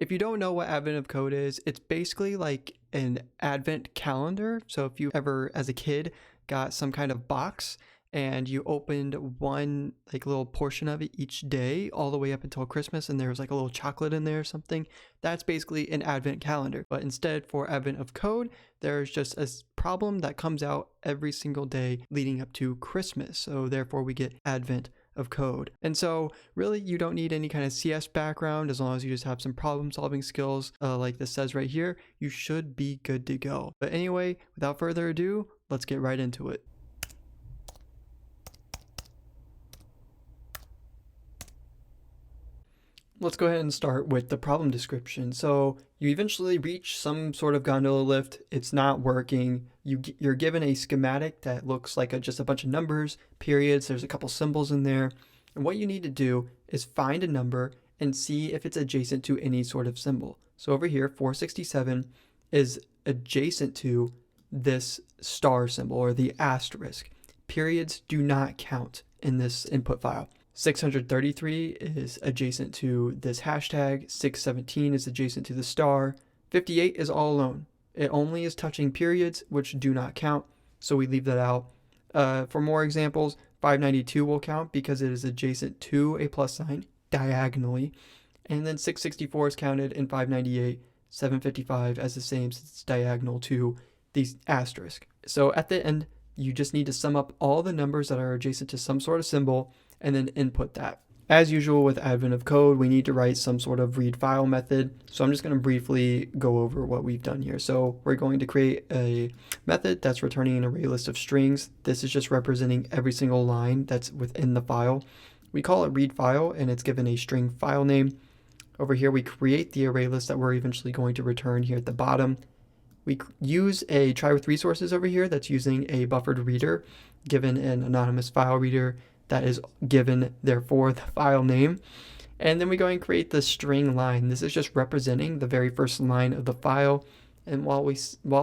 If you don't know what Advent of Code is, it's basically like an Advent calendar. So if you ever, as a kid, got some kind of box and you opened one like little portion of it each day all the way up until Christmas, and there was like a little chocolate in there or something, that's basically an Advent calendar. But instead, for Advent of Code, there's just a problem that comes out every single day leading up to Christmas. So therefore we get Advent of Code. And so really you don't need any kind of CS background. As long as you just have some problem solving skills like this says right here, you should be good to go. But anyway, without further ado, let's get right into it. Let's go ahead and start with the problem description. So you eventually reach some sort of gondola lift. It's not working. You're given a schematic that looks like just a bunch of numbers, periods. There's a couple symbols in there. And what you need to do is find a number and see if it's adjacent to any sort of symbol. So over here, 467 is adjacent to this star symbol or the asterisk. Periods do not count in this input file. 633 is adjacent to this hashtag, 617 is adjacent to the star, 58 is all alone. It only is touching periods, which do not count, so we leave that out. For more examples, 592 will count because it is adjacent to a plus sign diagonally, and then 664 is counted in 598, 755 as the same since it's diagonal to the asterisk. So at the end, you just need to sum up all the numbers that are adjacent to some sort of symbol and then input that. As usual with Advent of Code, we need to write some sort of read file method. So I'm just going to briefly go over what we've done here. So we're going to create a method that's returning an array list of strings. This is just representing every single line that's within the file. We call it read file and it's given a string file name. Over here, we create the array list that we're eventually going to return here at the bottom. We use a try with resources over here that's using a buffered reader given an anonymous file reader that is given therefore the file name. And then we go and create the string line. This is just representing the very first line of the file. And while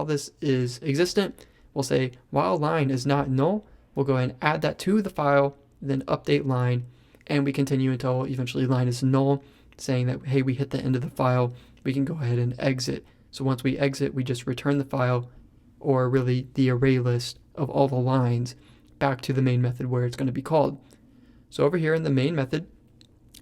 this is existent, we'll say while line is not null, we'll go ahead and add that to the file, then update line, and we continue until eventually line is null, saying that, hey, we hit the end of the file, we can go ahead and exit. So once we exit, we just return the file, or really the array list of all the lines, back to the main method where it's going to be called. So over here in the main method,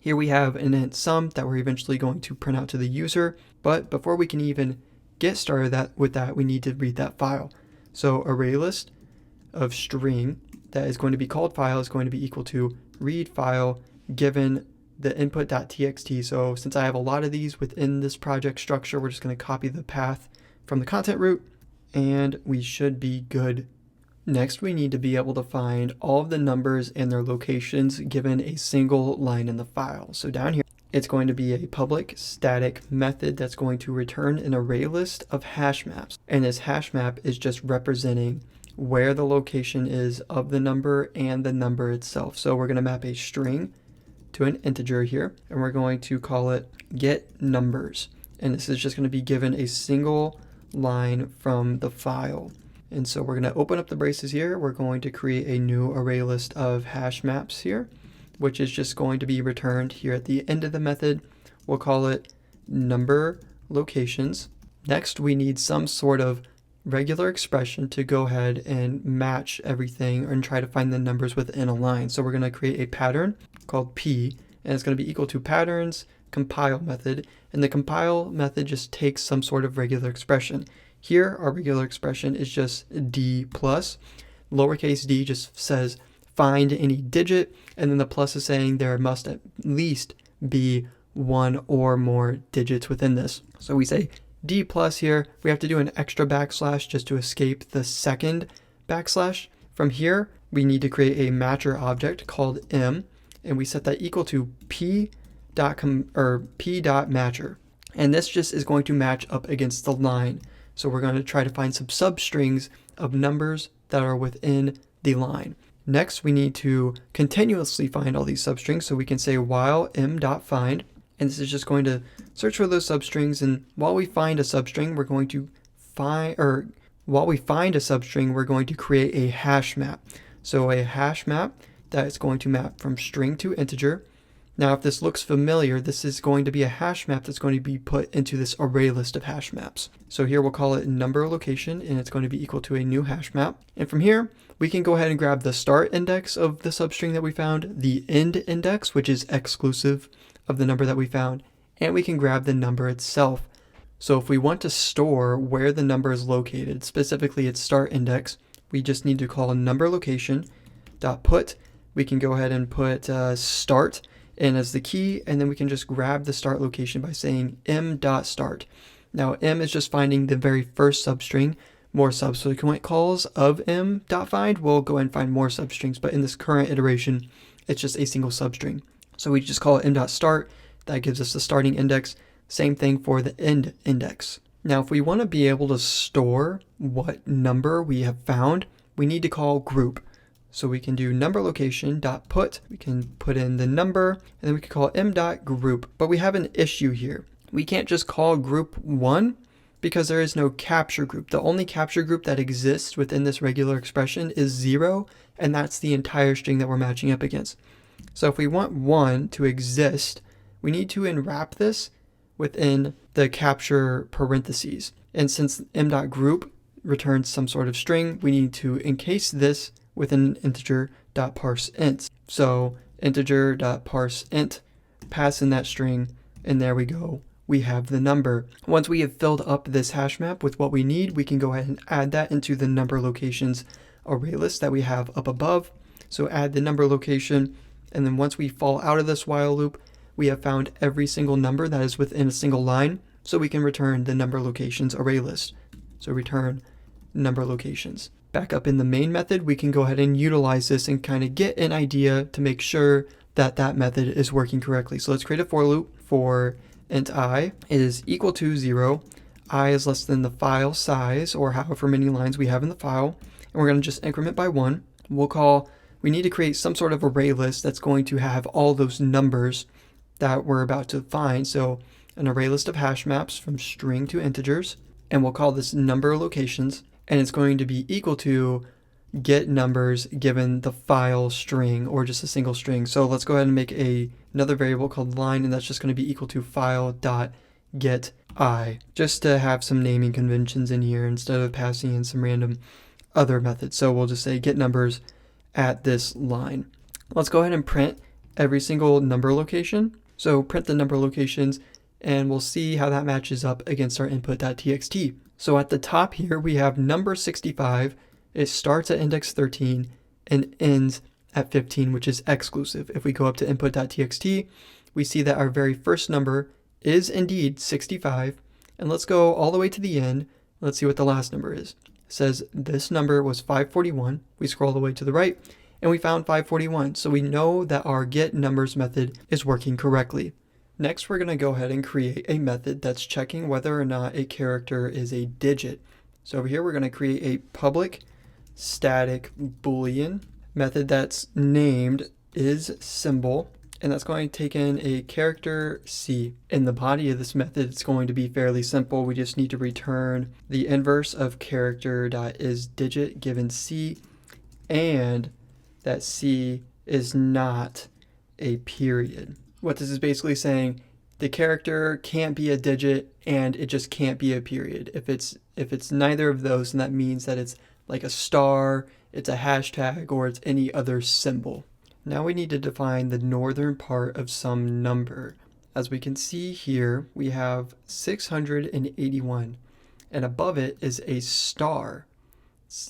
here we have an int sum that we're eventually going to print out to the user. But before we can even get started with that, we need to read that file. So array list of string that is going to be called file is going to be equal to read file given the input.txt. So since I have a lot of these within this project structure, we're just going to copy the path from the content root and we should be good. Next, we need to be able to find all of the numbers and their locations given a single line in the file. So down here, it's going to be a public static method that's going to return an array list of hash maps. And this hash map is just representing where the location is of the number and the number itself. So we're going to map a string to an integer here, and we're going to call it get numbers. And this is just going to be given a single line from the file. And so we're going to open up the braces here. We're going to create a new array list of hash maps here, which is just going to be returned here at the end of the method. We'll call it number locations. Next, we need some sort of regular expression to go ahead and match everything and try to find the numbers within a line. So we're going to create a pattern called P, and it's going to be equal to patterns compile method. And the compile method just takes some sort of regular expression. Here, our regular expression is just d plus. Lowercase d just says find any digit, and then the plus is saying there must at least be one or more digits within this. So we say d plus here. We have to do an extra backslash just to escape the second backslash. From here, we need to create a matcher object called m, and we set that equal to p.matcher. And this just is going to match up against the line. So we're going to try to find some substrings of numbers that are within the line. Next, we need to continuously find all these substrings. So we can say while m.find, and this is just going to search for those substrings. And while we find a substring, we're going to create a hash map. So a hash map that is going to map from string to integer. Now, if this looks familiar, this is going to be a hash map that's going to be put into this array list of hash maps. So here we'll call it number location, and it's going to be equal to a new hash map. And from here, we can go ahead and grab the start index of the substring that we found, the end index, which is exclusive of the number that we found, and we can grab the number itself. So if we want to store where the number is located, specifically its start index, we just need to call number location dot put. We can go ahead and put start in as the key, and then we can just grab the start location by saying m.start. Now m is just finding the very first substring. More subsequent calls of m.find will go and find more substrings, but in this current iteration, it's just a single substring. So we just call it m.start. That gives us the starting index. Same thing for the end index. Now, if we want to be able to store what number we have found, we need to call group. So we can do number location dot put. We can put in the number, and then we can call m.group. But we have an issue here. We can't just call group 1 because there is no capture group. The only capture group that exists within this regular expression is 0, and that's the entire string that we're matching up against. So if we want 1 to exist, we need to enwrap this within the capture parentheses. And since m.group returns some sort of string, we need to encase this with an integer.parseInt. So integer.parseInt, pass in that string, and there we go. We have the number. Once we have filled up this hash map with what we need, we can go ahead and add that into the number locations array list that we have up above. So add the number location, and then once we fall out of this while loop, we have found every single number that is within a single line, so we can return the number locations array list. So return number locations. Back up in the main method, we can go ahead and utilize this and kind of get an idea to make sure that that method is working correctly. So let's create a for loop for int I is equal to 0. I is less than the file size, or however many lines we have in the file, and we're going to just increment by 1. We need to create some sort of array list that's going to have all those numbers that we're about to find. So an array list of hash maps from string to integers, and we'll call this number locations, and it's going to be equal to get numbers given the file string or just a single string. So let's go ahead and make another variable called line, and that's just going to be equal to file.getI, just to have some naming conventions in here instead of passing in some random other methods. So we'll just say get numbers at this line. Let's go ahead and print every single number location. So print the number locations, and we'll see how that matches up against our input.txt. So at the top here, we have number 65. It starts at index 13 and ends at 15, which is exclusive. If we go up to input.txt, we see that our very first number is indeed 65. And let's go all the way to the end. Let's see what the last number is. It says this number was 541. We scroll all the way to the right, and we found 541. So we know that our getNumbers method is working correctly. Next, we're going to go ahead and create a method that's checking whether or not a character is a digit. So over here, we're going to create a public static Boolean method that's named isSymbol, and that's going to take in a character C. In the body of this method, it's going to be fairly simple. We just need to return the inverse of character.isDigit given C, and that C is not a period. What this is basically saying, the character can't be a digit and it just can't be a period. If it's neither of those, then that means that it's like a star, it's a hashtag, or it's any other symbol. Now we need to define the northern part of some number. As we can see here, we have 681, and above it is a star.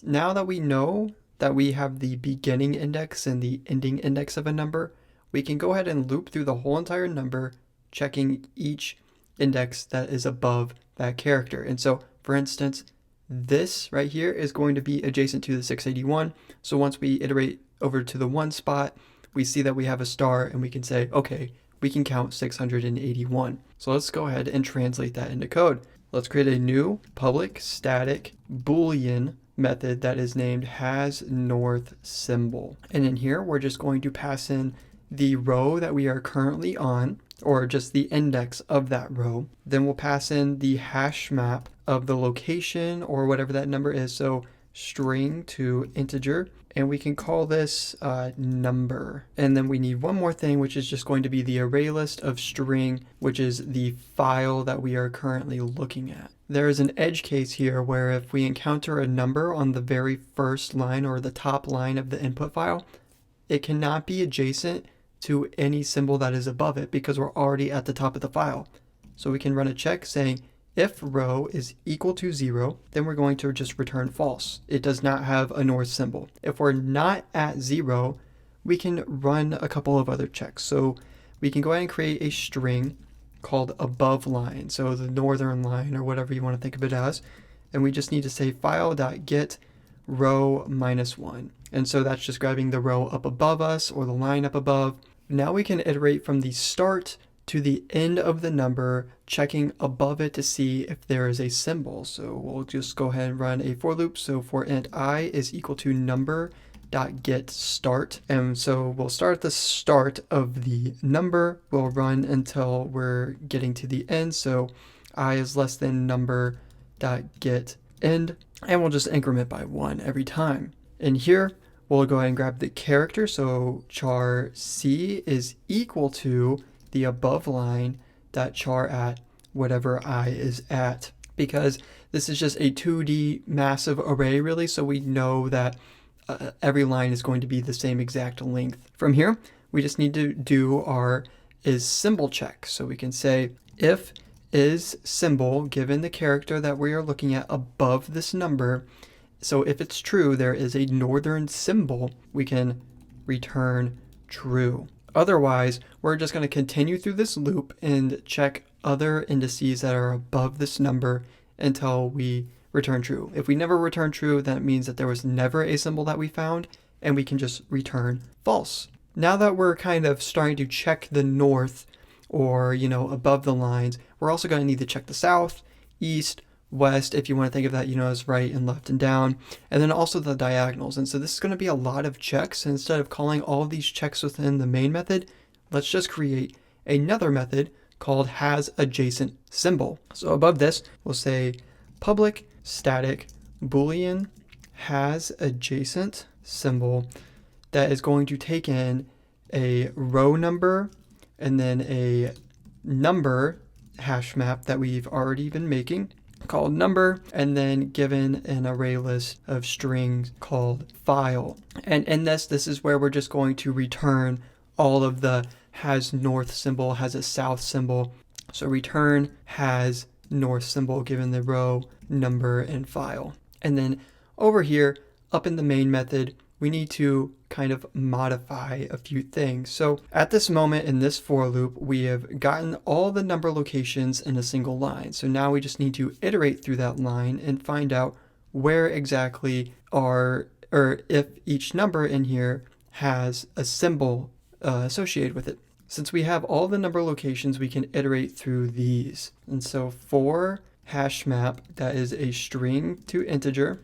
Now that we know that we have the beginning index and the ending index of a number, we can go ahead and loop through the whole entire number, checking each index that is above that character. And so, for instance, this right here is going to be adjacent to the 681. So once we iterate over to the 1 spot, we see that we have a star, and we can say, okay, we can count 681. So let's go ahead and translate that into code. Let's create a new public static Boolean method that is named hasNorthSymbol. And in here, we're just going to pass in the row that we are currently on, or just the index of that row. Then we'll pass in the hash map of the location or whatever that number is. So string to integer, and we can call this number. And then we need one more thing, which is just going to be the array list of string, which is the file that we are currently looking at. There is an edge case here where if we encounter a number on the very first line or the top line of the input file, it cannot be adjacent to any symbol that is above it because we're already at the top of the file. So we can run a check saying if row is equal to 0, then we're going to just return false. It does not have a north symbol. If we're not at 0, we can run a couple of other checks. So we can go ahead and create a string called above line, so the northern line or whatever you want to think of it as, and we just need to say file.get row -1. And so that's just grabbing the row up above us or the line up above. Now we can iterate from the start to the end of the number, checking above it to see if there is a symbol. So we'll just go ahead and run a for loop. So for int I is equal to number.getStart. And so we'll start at the start of the number. We'll run until we're getting to the end. So I is less than number.getEnd. And we'll just increment by 1 every time. And here we'll go ahead and grab the character. So char C is equal to the above line dot char at whatever I is at, because this is just a 2D massive array really, so we know that every line is going to be the same exact length. From here, we just need to do our is symbol check. So we can say if is symbol given the character that we are looking at above this number. So if it's true, there is a northern symbol, we can return true. Otherwise, we're just going to continue through this loop and check other indices that are above this number until we return true. If we never return true, that means that there was never a symbol that we found, and we can just return false. Now that we're kind of starting to check the north or, above the lines, we're also going to need to check the south, east, west, if you want to think of that, as right and left and down, and then also the diagonals. And so this is going to be a lot of checks. And instead of calling all of these checks within the main method, let's just create another method called hasAdjacentSymbol. So above this, we'll say public static boolean hasAdjacentSymbol that is going to take in a row number and then a number hash map that we've already been making called number, and then given an array list of strings called file. And in this is where we're just going to return all of the has north symbol, has a south symbol. So return has north symbol given the row, number, and file. And then over here, up in the main method, we need to kind of modify a few things. So at this moment in this for loop, we have gotten all the number locations in a single line. So now we just need to iterate through that line and find out where exactly or if each number in here has a symbol associated with it. Since we have all the number locations, we can iterate through these. And so for hash map, that is a string to integer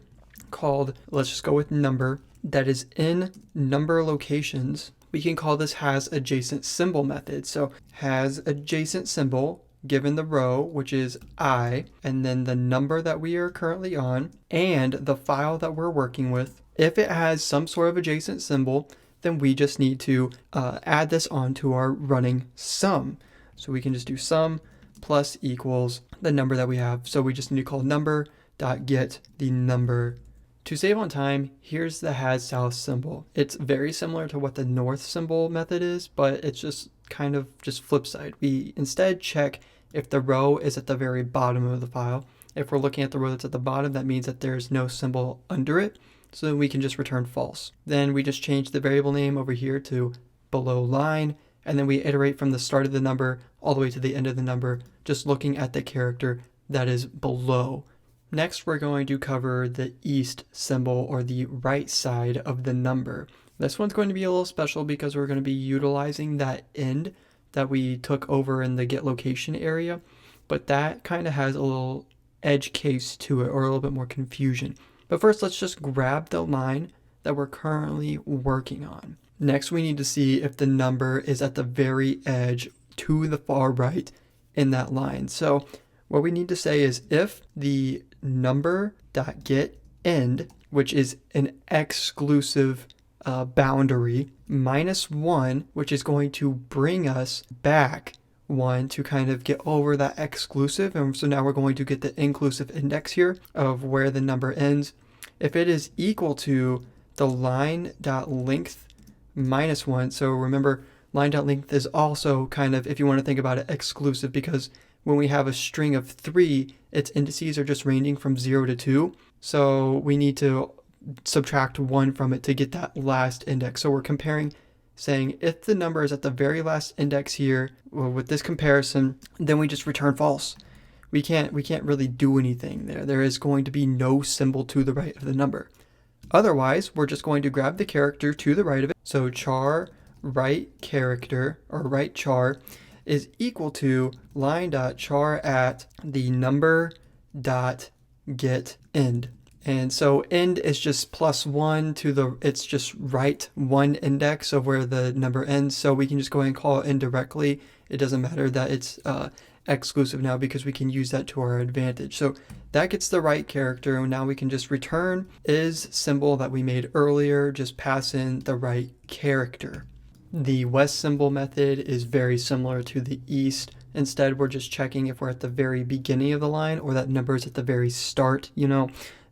called, let's just go with number, that is in number locations, we can call this hasAdjacentSymbol method. So hasAdjacentSymbol given the row, which is I, and then the number that we are currently on, and the file that we're working with. If it has some sort of adjacent symbol, then we just need to add this onto our running sum. So we can just do sum plus equals the number that we have. So we just need to call number.get the number. To save on time, here's the has south symbol. It's very similar to what the north symbol method is, but it's just kind of just flip side. We instead check if the row is at the very bottom of the file. If we're looking at the row that's at the bottom, that means that there's no symbol under it. So we can just return false. Then we just change the variable name over here to below line, and then we iterate from the start of the number all the way to the end of the number, just looking at the character that is below. Next, we're going to cover the east symbol, or the right side of the number. This one's going to be a little special because we're going to be utilizing that end that we took over in the get location area, but that kind of has a little edge case to it, or a little bit more confusion. But first, let's just grab the line that we're currently working on. Next, we need to see if the number is at the very edge to the far right in that line. So what we need to say is if the number.getEnd which is an exclusive boundary, -1, which is going to bring us back 1 to kind of get over that exclusive. And so now we're going to get the inclusive index here of where the number ends. If it is equal to the line.length -1, so remember line.length is also kind of, if you want to think about it, exclusive, because when we have a string of 3, its indices are just ranging from 0 to 2. So we need to subtract 1 from it to get that last index. So we're comparing, saying if the number is at the very last index here, well, with this comparison, then we just return false. We can't really do anything there. There is going to be no symbol to the right of the number. Otherwise, we're just going to grab the character to the right of it. So char right character, or right char, is equal to line.char at the number dot get end. And so end is just +1 to the, it's just right 1 index of where the number ends. So we can just go ahead and call it end directly. It doesn't matter that it's exclusive now, because we can use that to our advantage. So that gets the right character. And now we can just return is symbol that we made earlier, just pass in the right character. The west symbol method is very similar to the east. Instead, we're just checking if we're at the very beginning of the line or that number is at the very start,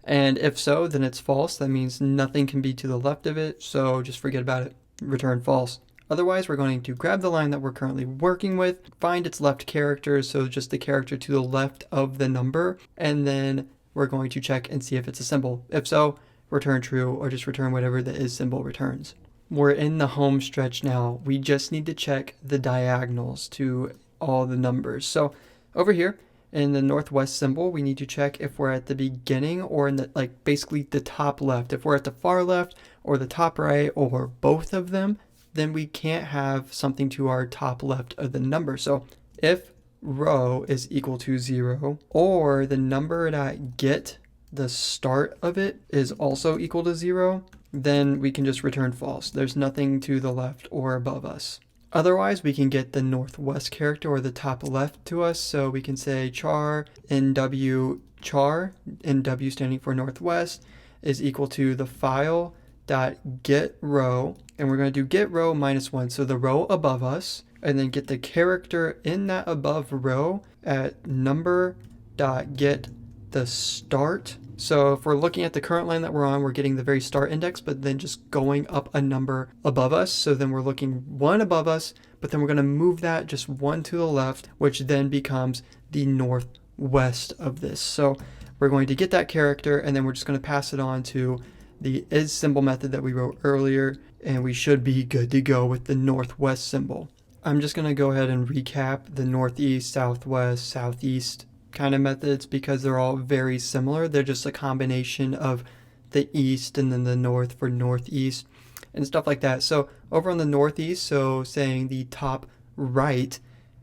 And if so, then it's false. That means nothing can be to the left of it, so just forget about it. Return false. Otherwise, we're going to grab the line that we're currently working with, find its left character, so just the character to the left of the number, and then we're going to check and see if it's a symbol. If so, return true, or just return whatever the is symbol returns. We're in the home stretch now. We just need to check the diagonals to all the numbers. So over here, in the northwest symbol, we need to check if we're at the beginning or in the, basically the top left. If we're at the far left or the top right or both of them, then we can't have something to our top left of the number. So if row is equal to 0, or the number that get the start of it is also equal to 0, then we can just return false. There's nothing to the left or above us. Otherwise, we can get the northwest character or the top left to us. So we can say char NW char, NW standing for northwest, is equal to the file dot get row, and we're going to do get row -1, so the row above us, and then get the character in that above row at number dot get the start. So if we're looking at the current line that we're on, we're getting the very start index, but then just going up a number above us. So then we're looking 1 above us, but then we're going to move that just 1 to the left, which then becomes the northwest of this. So we're going to get that character, and then we're just going to pass it on to the is symbol method that we wrote earlier, and we should be good to go with the northwest symbol. I'm just going to go ahead and recap the northeast, southwest, southeast kind of methods, because they're all very similar. They're just a combination of the east and then the north for northeast and stuff like that. So over on the northeast, so saying the top right,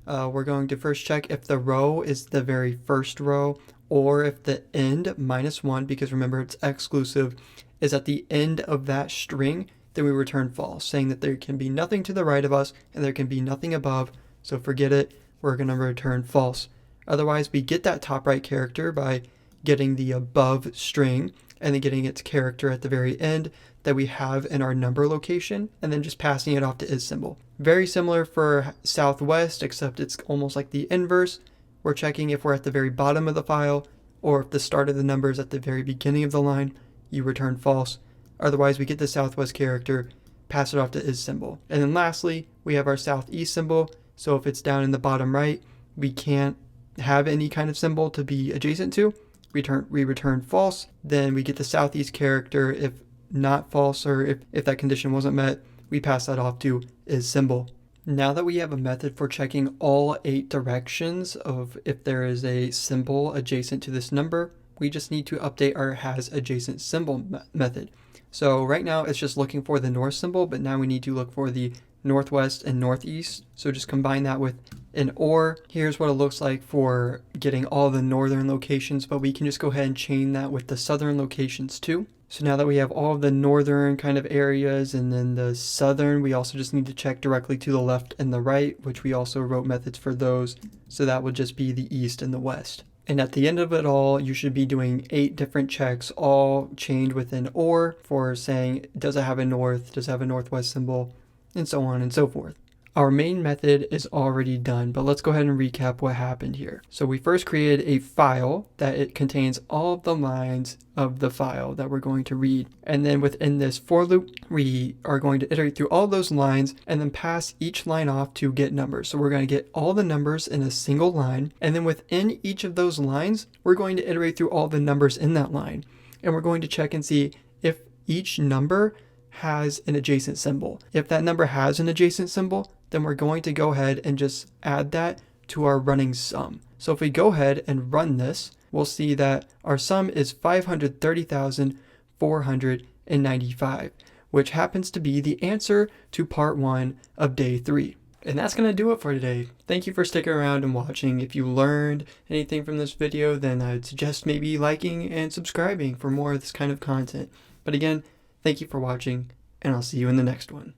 we're going to first check if the row is the very first row, or if the end -1, because remember it's exclusive, is at the end of that string, then we return false, saying that there can be nothing to the right of us and there can be nothing above. So forget it, we're going to return false. Otherwise, we get that top right character by getting the above string and then getting its character at the very end that we have in our number location, and then just passing it off to is symbol. Very similar for southwest, except it's almost like the inverse. We're checking if we're at the very bottom of the file, or if the start of the number is at the very beginning of the line, you return false. Otherwise, we get the southwest character, pass it off to is symbol. And then lastly, we have our southeast symbol. So if it's down in the bottom right, we can't have any kind of symbol to be adjacent to. We return false. Then we get the southeast character. If not false, or if that condition wasn't met, we pass that off to is symbol. Now that we have a method for checking all 8 directions of if there is a symbol adjacent to this number, we just need to update our has adjacent symbol method. So right now it's just looking for the north symbol, but now we need to look for the northwest and northeast. So just combine that with an or. Here's what it looks like for getting all the northern locations, but we can just go ahead and chain that with the southern locations too. So now that we have all of the northern kind of areas and then the southern, we also just need to check directly to the left and the right, which we also wrote methods for those. So that would just be the east and the west. And at the end of it all, you should be doing 8 different checks, all chained with an OR for saying, does it have a north, does it have a northwest symbol, and so on and so forth. Our main method is already done, but let's go ahead and recap what happened here. So we first created a file that it contains all of the lines of the file that we're going to read. And then within this for loop, we are going to iterate through all those lines and then pass each line off to get numbers. So we're going to get all the numbers in a single line. And then within each of those lines, we're going to iterate through all the numbers in that line. And we're going to check and see if each number has an adjacent symbol. If that number has an adjacent symbol, then we're going to go ahead and just add that to our running sum. So if we go ahead and run this, we'll see that our sum is 530,495, which happens to be the answer to part 1 of day 3. And that's going to do it for today. Thank you for sticking around and watching. If you learned anything from this video, then I'd suggest maybe liking and subscribing for more of this kind of content. But again, thank you for watching, and I'll see you in the next one.